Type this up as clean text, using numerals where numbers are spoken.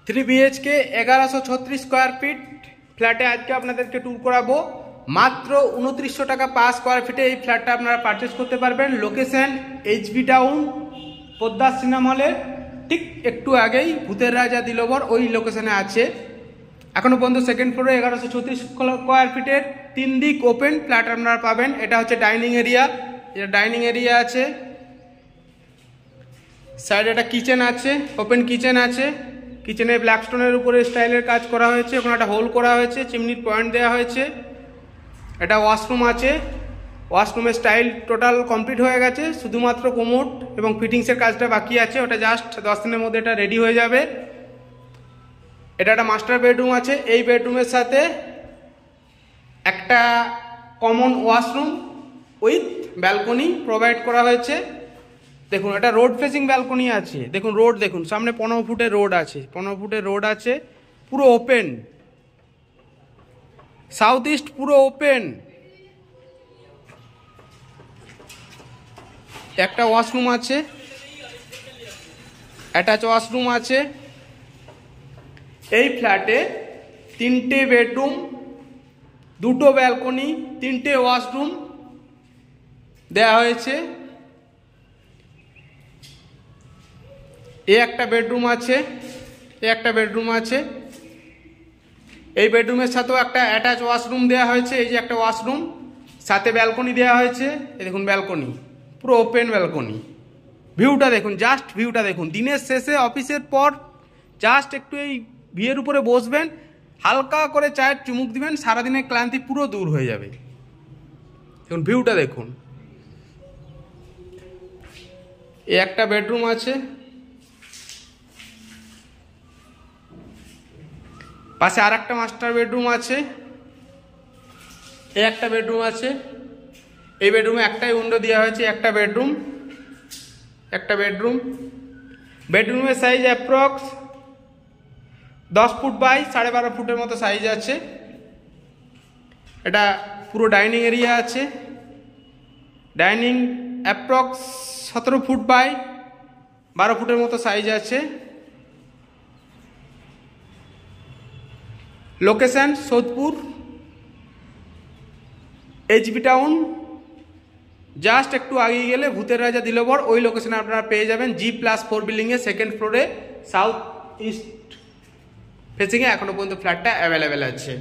3 BHK 1136 square feet ফ্ল্যাটে আজকে আপনাদেরকে ট্যুর করাবো। মাত্র 2900 টাকা পার স্কোয়ার ফিটে এই ফ্ল্যাটটা আপনারা পারচেস করতে পারবেন। Location HB town, Padma cinema হলের ঠিক একটু আগেই ভূতের রাজা দিলবর ওই লোকেশনে আছে। এখনো পর্যন্ত সেকেন্ড ফ্লোরে 1136 স্কোয়ার ফিটের 3 দিক ওপেন ফ্ল্যাট আপনারা পাবেন। এটা হচ্ছে ডাইনিং এরিয়া, এটা ডাইনিং এরিয়া আছে, সাইডে একটা কিচেন আছে, ওপেন কিচেন আছে। কিচেনে ব্ল্যাক স্টোনের উপরে স্টাইলের কাজ করা হয়েছে, ওখানে একটা হোল করা হয়েছে, চিমনির পয়েন্ট দেওয়া হয়েছে। এটা ওয়াশরুম আছে, ওয়াশরুমের স্টাইল টোটাল কমপ্লিট হয়ে গেছে, শুধুমাত্র কোমোড এবং ফিটিংসের কাজটা বাকি আছে, ওটা জাস্ট 10 দিনের মধ্যে এটা রেডি হয়ে যাবে। এটা একটা মাস্টার বেডরুম আছে, এই বেডরুমের সাথে একটা common washroom with balcony provide করা হয়েছে। দেখুন এটা রোড ফেসিং ব্যালকনি আছে, দেখুন রোড দেখুন, সামনে 15 ফুটের রোড আছে, 15 ফুটের রোড আছে, পুরো ওপেন, সাউথ ইস্ট পুরো ওপেন। একটা ওয়াশরুম আছে, অ্যাটাচ ওয়াশরুম আছে। এই ফ্ল্যাটে 3টে বেডরুম, 2টো ব্যালকনি, 3টে ওয়াশরুম দেয়া হয়েছে। একটা বেডরুম আছে, একটা বেডরুম আছে। এই বেডরুমের সাথেও একটা অ্যাটাচ ওয়াশরুম দেওয়া হয়েছে, এই যে একটা ওয়াশরুম, সাথে ব্যালকনি দেওয়া হয়েছে। এই দেখুন ব্যালকনি, পুরো ওপেন ব্যালকনি। ভিউটা দেখুন, জাস্ট ভিউটা দেখুন। দিনের শেষে অফিসের পর জাস্ট একটু এই ভিউয়ের উপরে বসবেন, হালকা করে চায়ের চুমুক দিবেন, সারাদিনের ক্লান্তি পুরো দূর হয়ে যাবে। দেখুন ভিউটা দেখুন। এই একটা বেডরুম আছে, পাশে আর একটা মাস্টার বেডরুম আছে, এই একটা বেডরুম আছে। এই বেডরুমে একটাই উইন্ডো দেওয়া হয়েছে, একটা বেডরুম, একটা বেডরুম। বেডরুমের সাইজ অ্যাপ্রক্স 10 ফুট বাই 12.5 ফুটের মতো সাইজ আছে। এটা পুরো ডাইনিং এরিয়া আছে, ডাইনিং অ্যাপ্রক্স 17 ফুট বাই 12 ফুটের মতো সাইজ আছে। Location Sodepur, HB town, just একটু আগে গেলে ভূতের রাজা দিলবর ওই লোকেশনে আপনারা পেয়ে যাবেন। G+4 বিল্ডিংয়ে সেকেন্ড ফ্লোরে সাউথ ইস্ট ফেসিংয়ে এখনো পর্যন্ত ফ্ল্যাটটা অ্যাভেলেবেল আছে।